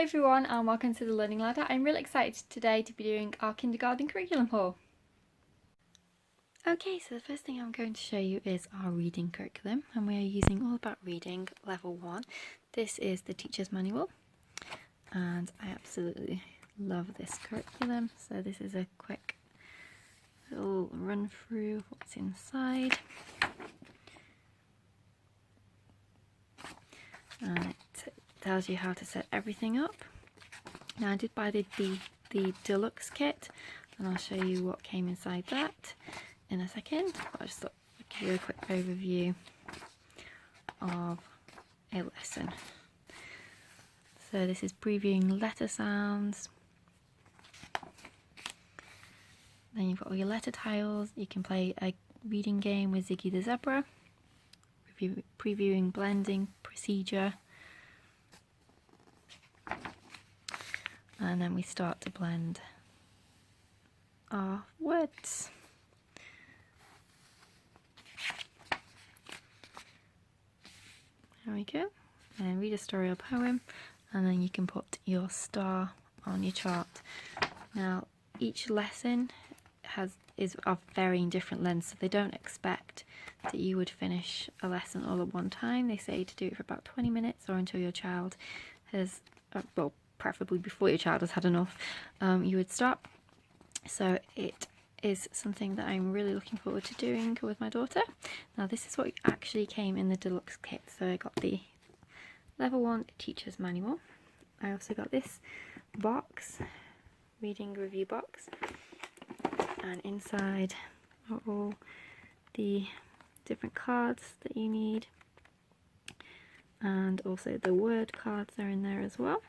everyone and welcome to the Learning Ladder. I'm really excited today to be doing our kindergarten curriculum haul. Okay, so the first thing I'm going to show you is our reading curriculum, and we are using All About Reading Level 1. This is the teacher's manual and I absolutely love this curriculum. So this is a quick little run through of what's inside. And it tells you how to set everything up. Now I did buy the deluxe kit, and I'll show you what came inside that in a second. But I just thought I'd give you a quick overview of a lesson. So this is previewing letter sounds. Then you've got all your letter tiles. You can play a reading game with Ziggy the Zebra. Previewing blending procedure. And then we start to blend our words. There we go. And read a story or poem, and then you can put your star on your chart. Now each lesson is of varying different lengths, so they don't expect that you would finish a lesson all at one time. They say to do it for about 20 minutes or until your child has, well, preferably before your child has had enough, you would stop. So it is something that I'm really looking forward to doing with my daughter. Now this is what actually came in the deluxe kit. So I got the Level 1 teacher's manual. I also got this box, reading review box, and inside are all the different cards that you need, and also the word cards are in there as well.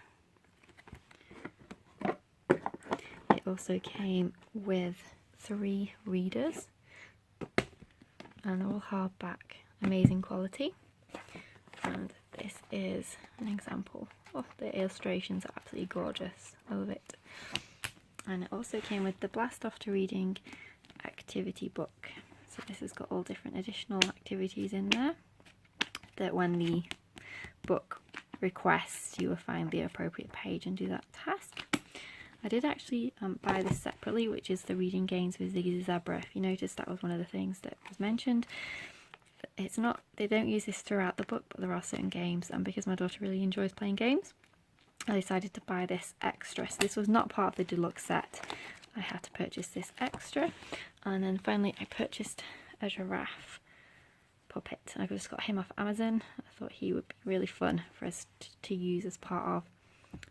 It also came with 3 readers, and they're all hardback, amazing quality. And this is an example. Oh, the illustrations are absolutely gorgeous. I love it. And it also came with the Blast Off to Reading activity book. So this has got all different additional activities in there that when the book requests, you will find the appropriate page and do that task. I did actually buy this separately, which is the reading games with Ziggy the Zebra. If you noticed, that was one of the things that was mentioned. It's not, they don't use this throughout the book, but there are certain games, and because my daughter really enjoys playing games, I decided to buy this extra. So this was not part of the deluxe set. I had to purchase this extra. And then finally I purchased a giraffe puppet. I just got him off Amazon. I thought he would be really fun for us to use as part of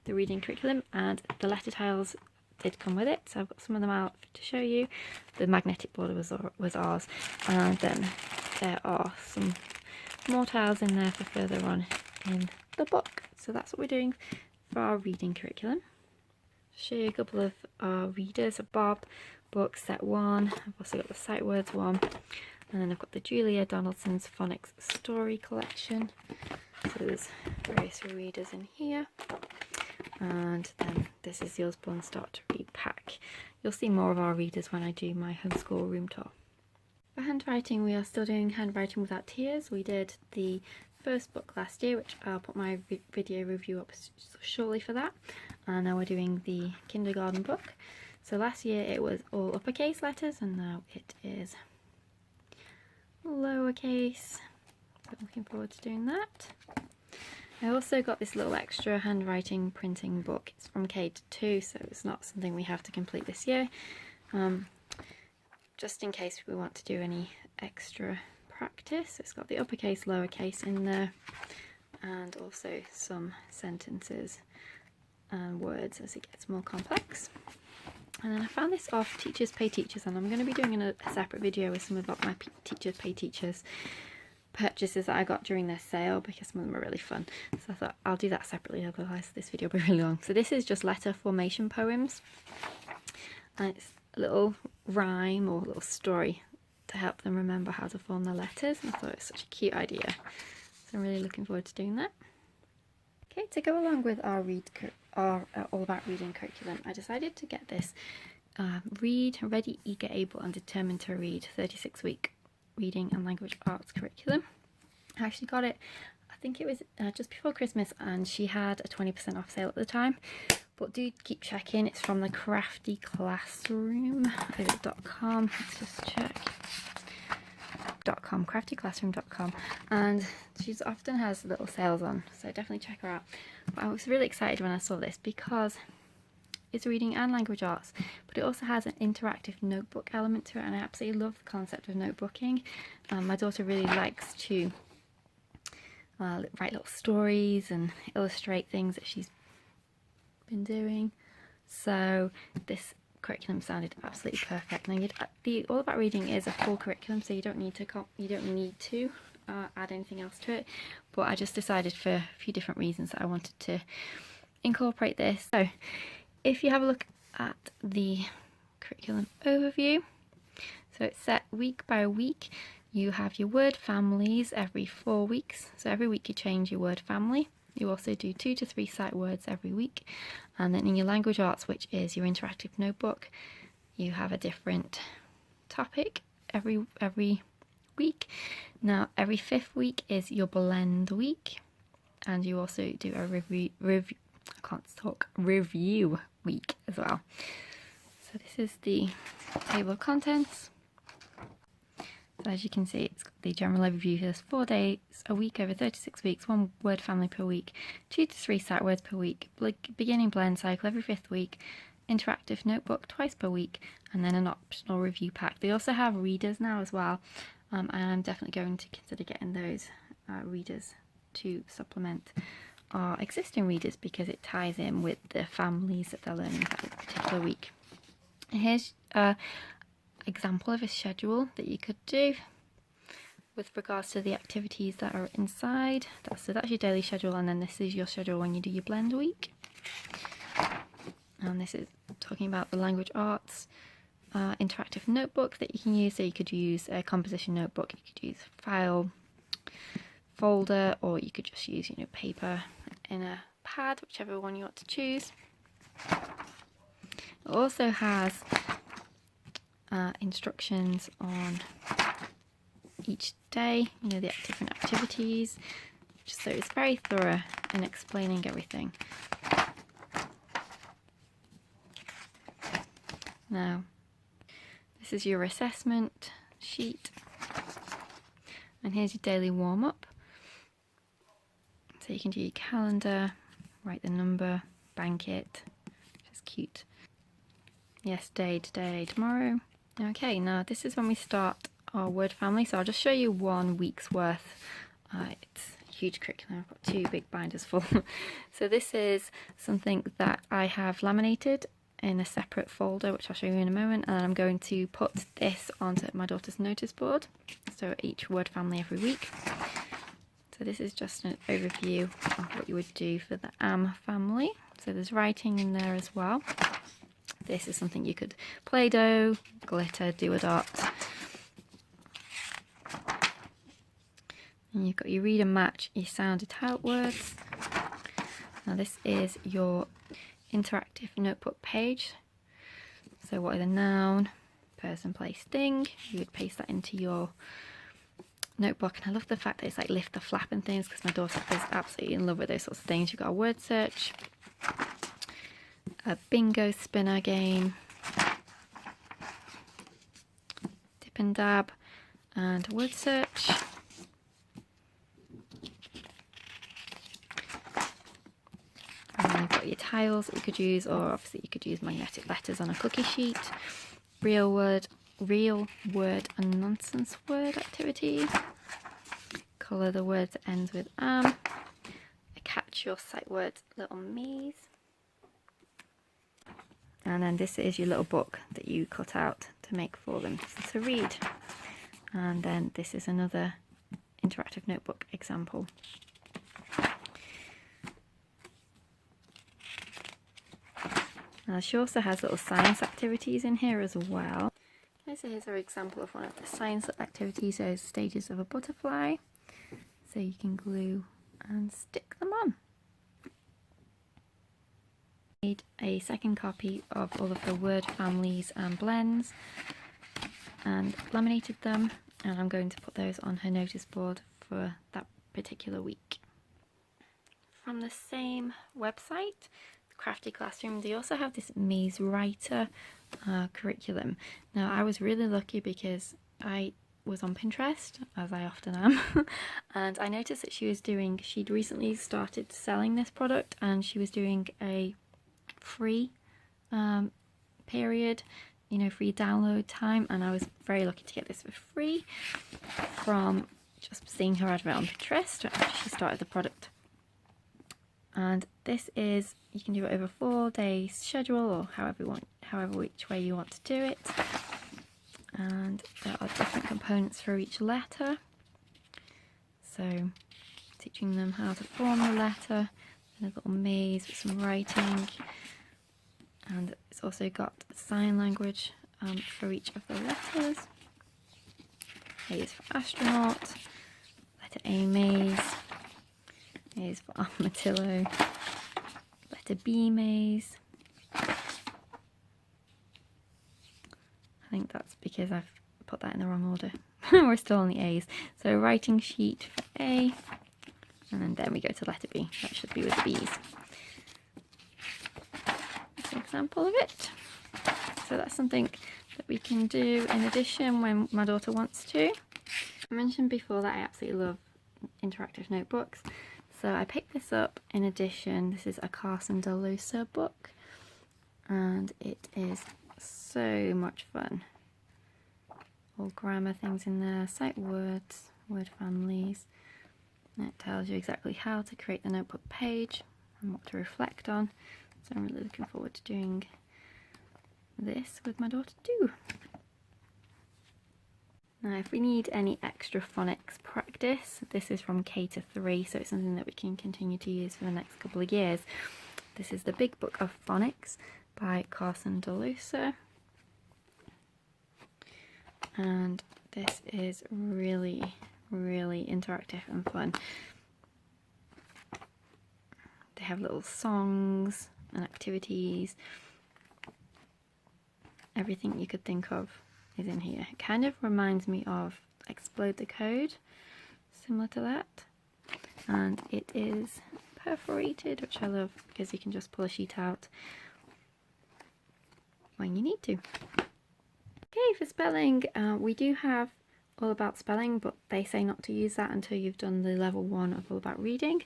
the reading curriculum, and the letter tiles did come with it, so I've got some of them out to show you. The magnetic border was ours, and then there are some more tiles in there for further on in the book. So that's what we're doing for our reading curriculum. Show you a couple of our readers. A Bob book, set 1. I've also got the sight words one, and then I've got the Julia Donaldson's phonics story collection. So there's various readers in here. And then this is the Osborne Start to Read pack. You'll see more of our readers when I do my homeschool room tour. For handwriting, we are still doing Handwriting Without Tears. We did the first book last year, which I'll put my video review up shortly for that. And now we're doing the kindergarten book. So last year it was all uppercase letters, and now it is lowercase. So I'm looking forward to doing that. I also got this little extra handwriting printing book. It's from K-2, so it's not something we have to complete this year. Just in case we want to do any extra practice. It's got the uppercase, lowercase in there, and also some sentences and words as it gets more complex. And then I found this off Teachers Pay Teachers, and I'm going to be doing a separate video with some of my Teachers Pay Teachers purchases that I got during their sale, because some of them are really fun. So I thought I'll do that separately, otherwise this video will be really long. So this is just letter formation poems, and it's a little rhyme or a little story to help them remember how to form their letters, and I thought it was such a cute idea. So I'm really looking forward to doing that. Okay, to go along with our All About Reading curriculum, I decided to get this Read, Ready, Eager, Able and Determined to Read 36-week Reading and Language Arts curriculum. I actually got it, I think it was just before Christmas, and she had a 20% off sale at the time. But do keep checking. It's from the Crafty Classroom. Is it .com? Let's just check. .com, craftyclassroom.com, and she often has little sales on, so definitely check her out. But I was really excited when I saw this because it's reading and language arts, but it also has an interactive notebook element to it, and I absolutely love the concept of notebooking. My daughter really likes to write little stories and illustrate things that she's been doing, so this curriculum sounded absolutely perfect. Now, the All About Reading is a full curriculum, so you don't need to add anything else to it, but I just decided for a few different reasons that I wanted to incorporate this. So if you have a look at the curriculum overview, so it's set week by week. You have your word families every 4 weeks, so every week you change your word family. You also do 2 to 3 sight words every week, and then in your language arts, which is your interactive notebook, you have a different topic every week. Now every 5th week is your blend week, and you also do a review week as well. So this is the table of contents. So as you can see, it's got the general overview. There's 4 days a week over 36 weeks, 1 word family per week, 2 to 3 sight words per week, beginning blend cycle every 5th week, interactive notebook twice per week, and then an optional review pack. They also have readers now as well, and I'm definitely going to consider getting those readers to supplement our existing readers, because it ties in with the families that they're learning that particular week. And here's example of a schedule that you could do with regards to the activities that are inside. So that's your daily schedule, and then this is your schedule when you do your blend week. And this is talking about the language arts interactive notebook that you can use. So you could use a composition notebook, you could use file folder, or you could just use paper in a pad, whichever one you want to choose. It also has instructions on each day, the different activities, just so it's very thorough in explaining everything. Now this is your assessment sheet, and here's your daily warm-up. So you can do your calendar, write the number, bank it, which is cute. Yesterday, today, tomorrow. Okay, now this is when we start our word family, so I'll just show you 1 week's worth. It's a huge curriculum, I've got 2 big binders full. So this is something that I have laminated in a separate folder, which I'll show you in a moment, and I'm going to put this onto my daughter's notice board, so each word family every week. So this is just an overview of what you would do for the AM family. So there's writing in there as well. This is something you could Play-Doh, glitter, do a dot. And you've got your read and match your sound it out words. Now this is your interactive notebook page. So what are the noun, person, place, thing? You would paste that into your notebook, and I love the fact that it's like lift the flap and things, because my daughter is absolutely in love with those sorts of things. You've got a word search, a bingo spinner game, dip and dab, and a word search. And then you've got your tiles that you could use, or obviously you could use magnetic letters on a cookie sheet, real word and nonsense word activity, colour the word that ends with catch your sight words little me's. And then this is your little book that you cut out to make for them to read. And then this is another interactive notebook example. Now she also has little science activities in here as well. Okay, so here's our example of one of the science activities, those stages of a butterfly. So you can glue and stick them on. Made a second copy of all of the word families and blends and laminated them, and I'm going to put those on her notice board for that particular week. from the same website, Crafty Classroom, they also have this Maze Writer curriculum. Now I was really lucky because I was on Pinterest, as I often am, and I noticed that she'd recently started selling this product, and she was doing a free period, free download time, and I was very lucky to get this for free from just seeing her advert on Pinterest after she started the product. And this is, you can do it over 4 days schedule, or however which way you want to do it. And there are different components for each letter. So teaching them how to form the letter, and a little maze with some writing. And it's also got sign language for each of the letters. A is for astronaut, letter A maze, A is for armadillo, letter B maze. I think that's because I've put that in the wrong order. We're still on the A's. So writing sheet for A, and then we go to letter B. That should be with the B's. That's an example of it. So that's something that we can do in addition when my daughter wants to. I mentioned before that I absolutely love interactive notebooks. So I picked this up in addition. This is a Carson DeLosa book, and it is so much fun. All grammar things in there, sight words, word families, and it tells you exactly how to create the notebook page and what to reflect on. So I'm really looking forward to doing this with my daughter too. Now if we need any extra phonics practice, this is from K to 3, so it's something that we can continue to use for the next couple of years. This is the Big Book of Phonics by Carson DeLosa, and this is really, really interactive and fun. They have little songs and activities. Everything you could think of is in here. It kind of reminds me of Explode the Code, similar to that. And it is perforated, which I love because you can just pull a sheet out when you need to. Okay, for spelling, we do have All About Spelling, but they say not to use that until you've done the level 1 of All About Reading.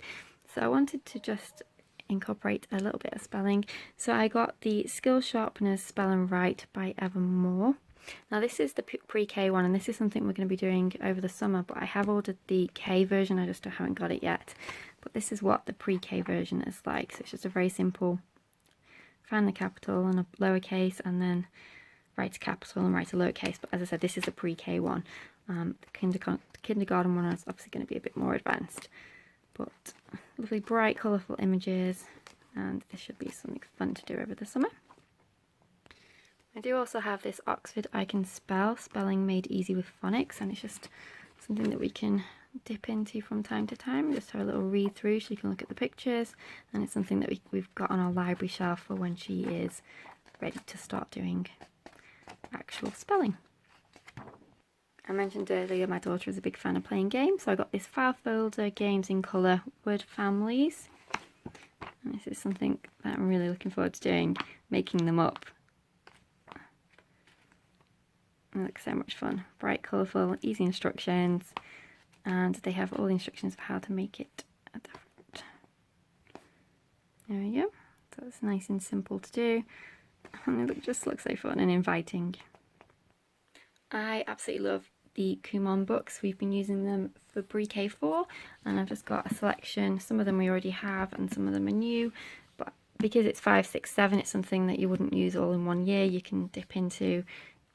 So I wanted to just incorporate a little bit of spelling. So I got the Skill Sharpeners Spell and Write by Evermore. Now this is the pre-K one, and this is something we're going to be doing over the summer, but I have ordered the K version, I just haven't got it yet. But this is what the pre-K version is like. So it's just a very simple, find the capital and a lowercase, and then write a capital and write a lowercase. But as I said, this is a pre-K one. The kindergarten one is obviously going to be a bit more advanced. But lovely bright colourful images, and this should be something fun to do over the summer. I do also have this Oxford I Can Spell, Spelling Made Easy with Phonics, and it's just something that we can dip into from time to time, just have a little read through so you can look at the pictures, and it's something that we've got on our library shelf for when she is ready to start doing actual spelling. I mentioned earlier my daughter is a big fan of playing games, so I got this file folder, Games in Colour, Word Families, and this is something that I'm really looking forward to doing, making them up. It looks so much fun. Bright, colourful, easy instructions, and they have all the instructions of how to make it at the front. There we go. So it's nice and simple to do, and it just looks so fun and inviting. I absolutely love the Kumon books. We've been using them for pre-K4, and I've just got a selection. Some of them we already have and some of them are new, but because it's 5, 6, 7, it's something that you wouldn't use all in one year. You can dip into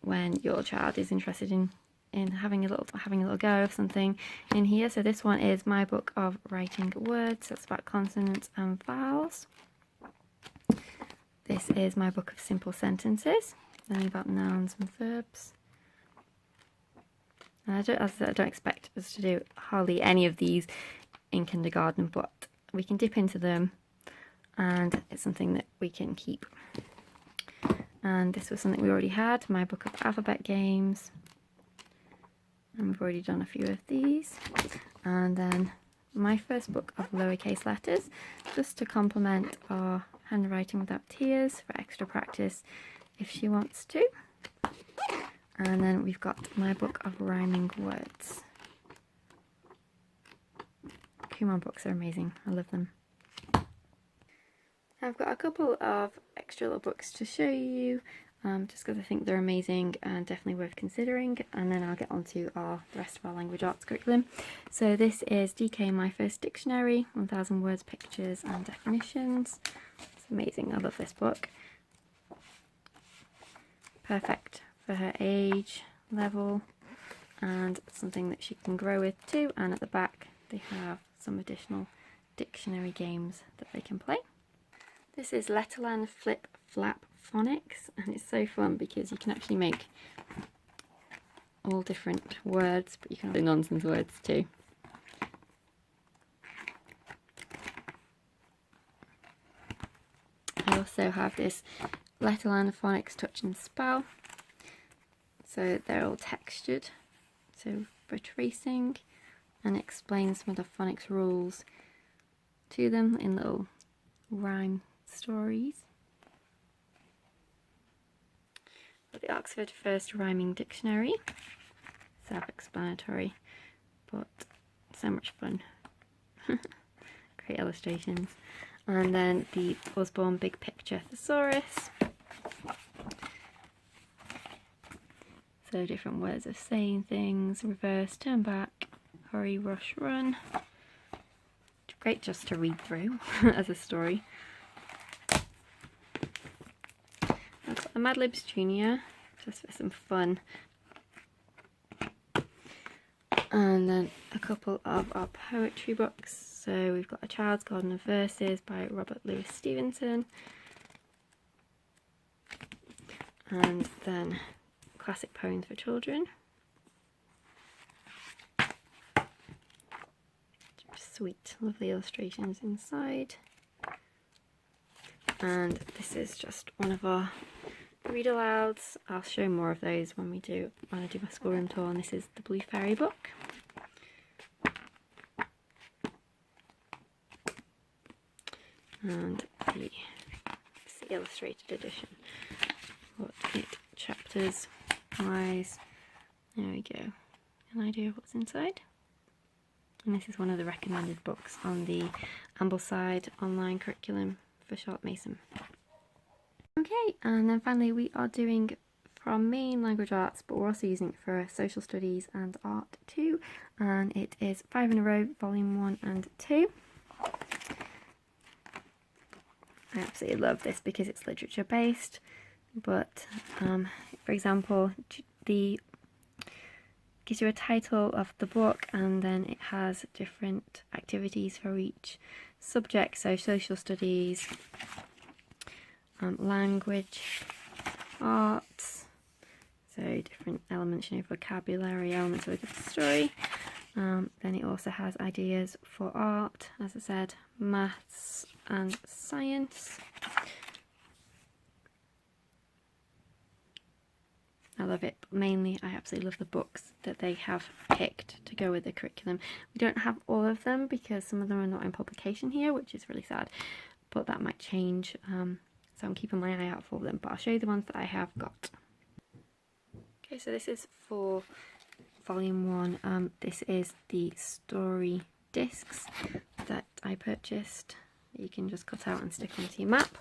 when your child is interested in having a little go of something in here. So this one is My Book of Writing Words. That's about consonants and vowels. This is My Book of Simple Sentences, learning about nouns and verbs. And I don't expect us to do hardly any of these in kindergarten, but we can dip into them, and it's something that we can keep. And this was something we already had, My Book of Alphabet Games, and we've already done a few of these. And then my first book of lowercase letters, just to complement our handwriting without tears for extra practice if she wants to. And then we've got my book of rhyming words. Kumar books are amazing, I love them. I've got a couple of extra little books to show you, just because I think they're amazing and definitely worth considering, and then I'll get on to the rest of our language arts curriculum. So this is DK My First Dictionary, 1000 Words, Pictures and Definitions. It's amazing, I love this book. Perfect for her age level and something that she can grow with too, and at the back they have some additional dictionary games that they can play. This is Letterland Flip Flap Phonics, and it's so fun because you can actually make all different words, but you can have nonsense words too. I also have this Letterland Phonics Touch and Spell, so they're all textured, so for tracing, and it explains some of the phonics rules to them in little rhyme stories. Got the Oxford First Rhyming Dictionary, self-explanatory, but so much fun. Great illustrations. And then the Osborne Big Picture Thesaurus. So different words of saying things: reverse, turn back, hurry, rush, run. Great just to read through as a story. I've got the Mad Libs Junior, just for some fun. And then a couple of our poetry books. So we've got A Child's Garden of Verses by Robert Louis Stevenson. And then Classic Poems for Children. Sweet, lovely illustrations inside. And this is just one of our read alouds. I'll show more of those when I do my schoolroom tour. And this is the Blue Fairy book. And the illustrated edition. Got it chapters wise. There we go. An idea of what's inside. And this is one of the recommended books on the Ambleside online curriculum for Charlotte Mason. Okay, and then finally we are doing from main language arts, but we're also using it for social studies and art too. And it is 5 in a row, volume 1 and 2. I absolutely love this because it's literature based, but for example, the gives you a title of the book, and then it has different activities for each subject. So social studies, language, arts, so different elements, vocabulary elements of a good story. Then it also has ideas for art, as I said, maths and science. I love it, but mainly I absolutely love the books that they have picked to go with the curriculum. We don't have all of them because some of them are not in publication here, which is really sad, but that might change, so I'm keeping my eye out for them, but I'll show you the ones that I have got. Okay, so this is for volume 1. This is the story discs that I purchased that you can just cut out and stick onto your map,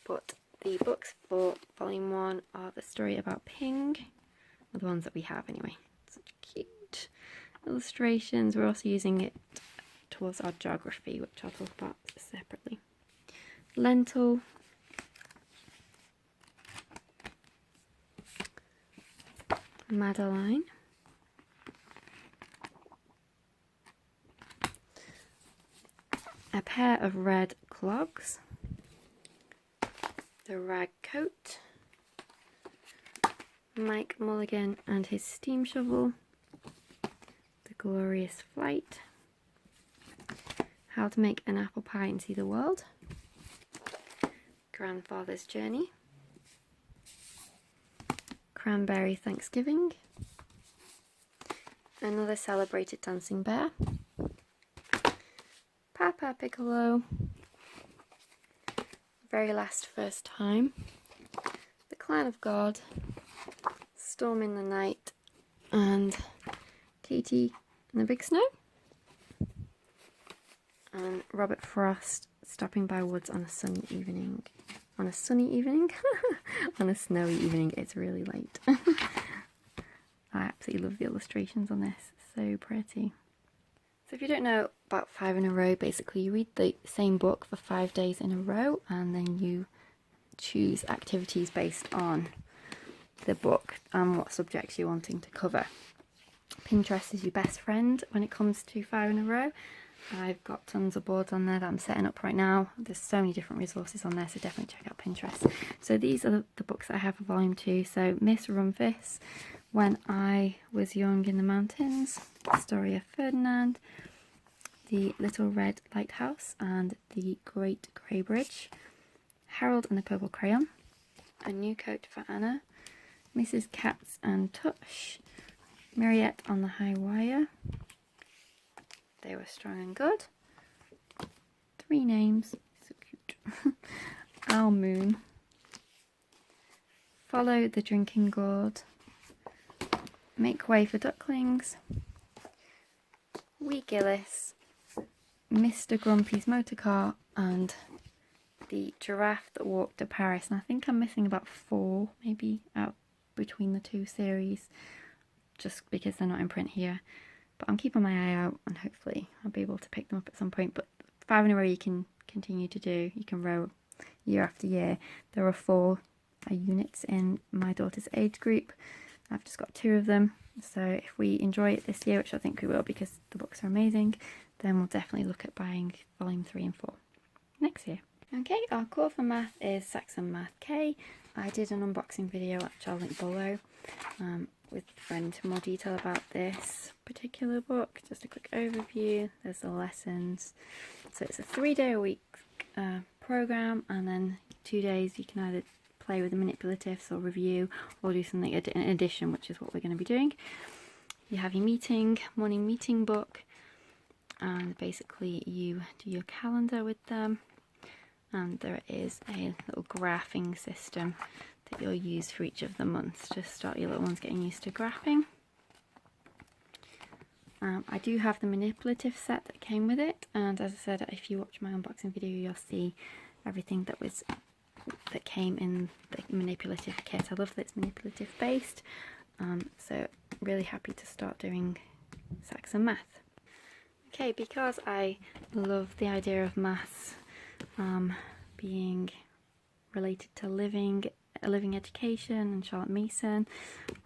but the books for volume 1 are the story about Ping, or the ones that we have anyway. Such cute illustrations. We're also using it towards our geography, which I'll talk about separately. Lentil. Madeline. A pair of red clogs. The Rag Coat, Mike Mulligan and his steam shovel, The Glorious Flight, How to Make an Apple Pie and See the World, Grandfather's Journey, Cranberry Thanksgiving, Another Celebrated Dancing Bear, Pepper Piccolo, Very Last First Time, The Clan of God, Storm in the Night, and Katie and the Big Snow. And Robert Frost, Stopping by Woods on a Sunny Evening. On a sunny evening? On a snowy evening. It's really late. I absolutely love the illustrations on this. So pretty. So if you don't know about 5 in a row, basically you read the same book for 5 days in a row and then you choose activities based on the book and what subjects you're wanting to cover. Pinterest is your best friend when it comes to 5 in a row. I've got tons of boards on there that I'm setting up right now. There's so many different resources on there, so definitely check out Pinterest. So these are the books that I have for volume 2. So Miss Rumpus, When I Was Young in the Mountains, The Story of Ferdinand, The Little Red Lighthouse and The Great Grey Bridge, Harold and the Purple Crayon, A New Coat for Anna, Mrs. Katz and Tush, Mariette on the High Wire, They Were Strong and Good, 3 Names, so cute, Owl Moon, Follow the Drinking Gourd, Make Way for Ducklings, Wee Gillis, Mr. Grumpy's Motor Car, and The Giraffe That Walked to Paris. And I think I'm missing about 4 maybe out between the 2 series, just because they're not in print here. But I'm keeping my eye out and hopefully I'll be able to pick them up at some point. But 5 in a row you can continue to do. You can row year after year. There are 4 units in my daughter's age group. I've just got 2 of them. So if we enjoy it this year, which I think we will because the books are amazing, then we'll definitely look at buying volume 3 and 4 next year. Okay, our core for math is Saxon Math K. I did an unboxing video, which I'll link below, going into more detail about this particular book. Just a quick overview. There's the lessons. So it's a 3-day-a-week program, and then 2 days you can either play with the manipulatives or review or do something in addition, which is what we're going to be doing. You have your morning meeting book, and basically you do your calendar with them, and there is a little graphing system that you'll use for each of the months to start your little ones getting used to graphing. I do have the manipulative set that came with it, and as I said, if you watch my unboxing video you'll see everything that came in the manipulative kit. I love that it's manipulative based, so really happy to start doing Saxon Math. Okay, because I love the idea of maths being related to a living education and Charlotte Mason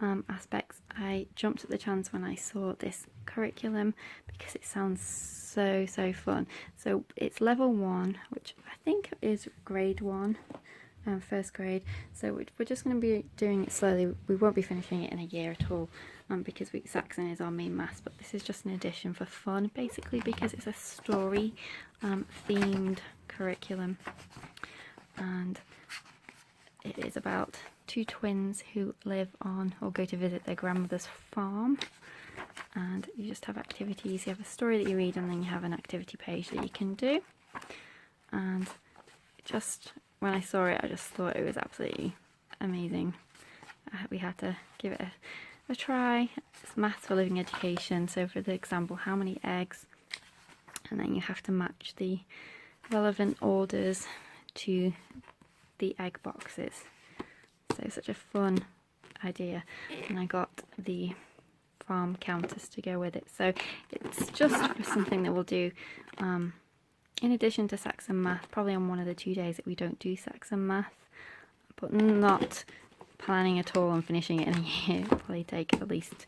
aspects, I jumped at the chance when I saw this curriculum because it sounds so fun. So it's level 1, which I think is grade 1, first grade. So we're just going to be doing it slowly. We won't be finishing it in a year at all, because Saxon is our main maths, but this is just an addition for fun, basically, because it's a story themed curriculum, and it is about 2 twins who live on or go to visit their grandmother's farm, and you just have activities. You have a story that you read, and then you have an activity page that you can do. And just when I saw it, I just thought it was absolutely amazing. We had to give it a try. It's maths for living education. So for the example, how many eggs, and then you have to match the relevant orders to the egg boxes. So such a fun idea, and I got the farm counters to go with it. So it's just something that we'll do in addition to Saxon Math, probably on one of the 2 days that we don't do Saxon Math, but not planning at all on finishing it in a year. It'll probably take at least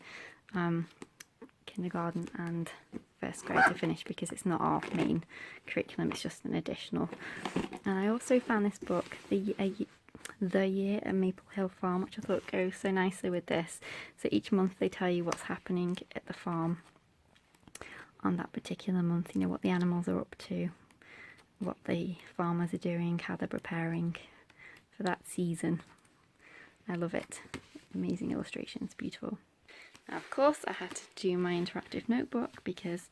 kindergarten and first grade to finish, because it's not our main curriculum, it's just an additional. And I also found this book, The Year at Maple Hill Farm, which I thought goes so nicely with this. So each month they tell you what's happening at the farm on that particular month, you know, what the animals are up to, what the farmers are doing, how they're preparing for that season. I love it. Amazing illustrations, beautiful. Now, of course, I had to do my interactive notebook because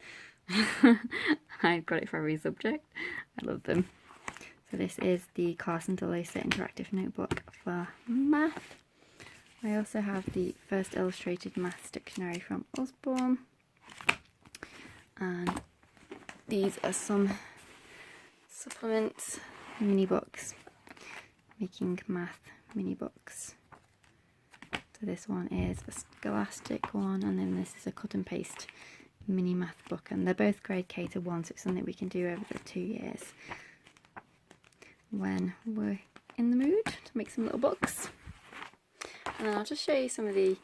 I got it for every subject. I love them. So this is the Carson DeLosa Interactive Notebook for Math. I also have the First Illustrated Maths Dictionary from Osborne. And these are some supplements, mini books, Making Math mini books. So this one is a Scholastic one, and then this is a cut and paste mini math book, and they're both grade K to 1, so it's something we can do over the 2 years when we're in the mood to make some little books. And then I'll just show you some of the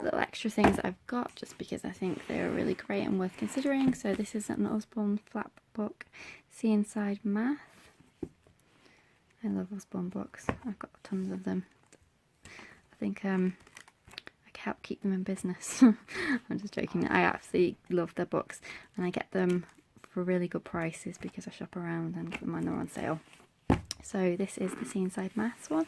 little extra things that I've got, just because I think they're really great and worth considering. So this is an Osborne flap book, See Inside Math. I love Osborne books, I've got tons of them. I think I can help keep them in business. I'm just joking. I absolutely love their books, and I get them for really good prices because I shop around and get them when they're on sale. So this is the See Inside Maths one.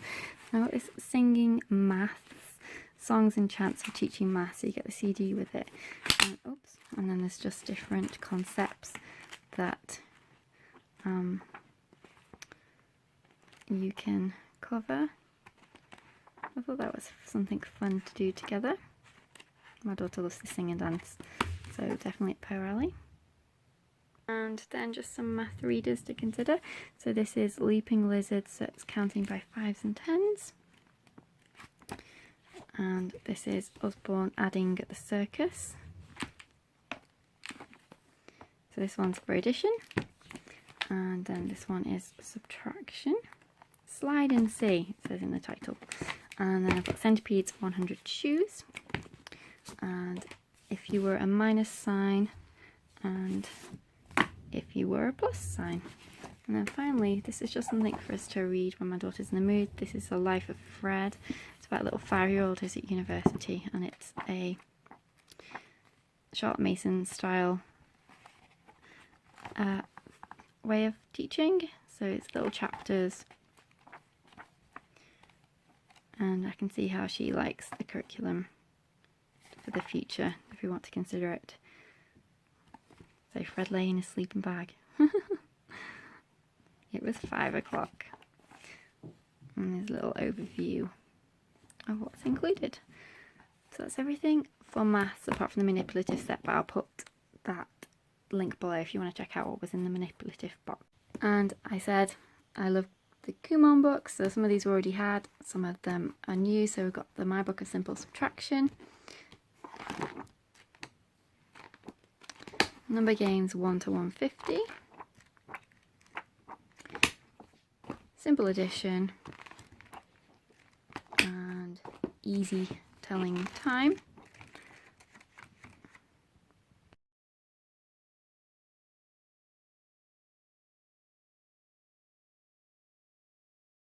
Now it's Singing Maths, Songs and Chants for Teaching Maths. So you get the CD with it. And, oops. And then there's just different concepts that you can cover. I thought that was something fun to do together. My daughter loves to sing and dance, so definitely up her alley. And then just some math readers to consider. So this is Leaping Lizards, so it's counting by 5s and 10s. And this is Osborne Adding the Circus. So this one's for addition. And then this one is subtraction. Slide and see, it says in the title. And then I've got Centipedes 100 Shoes. And if you were a minus sign, and if you were a plus sign. And then finally, this is just something for us to read when my daughter's in the mood. This is The Life of Fred. It's about a little 5-year-old who's at university, and it's a Charlotte Mason style way of teaching. So it's little chapters, and I can see how she likes the curriculum for the future if we want to consider it. So Fred lay in his sleeping bag. It was 5 o'clock. And there's a little overview of what's included. So that's everything for maths apart from the manipulative set, but I'll put that link below if you want to check out what was in the manipulative box. And I said I love the Kumon books, so some of these we already had, some of them are new. So we've got the My Book of Simple Subtraction, Number Games 1 to 150, Simple Addition, and Easy Telling Time.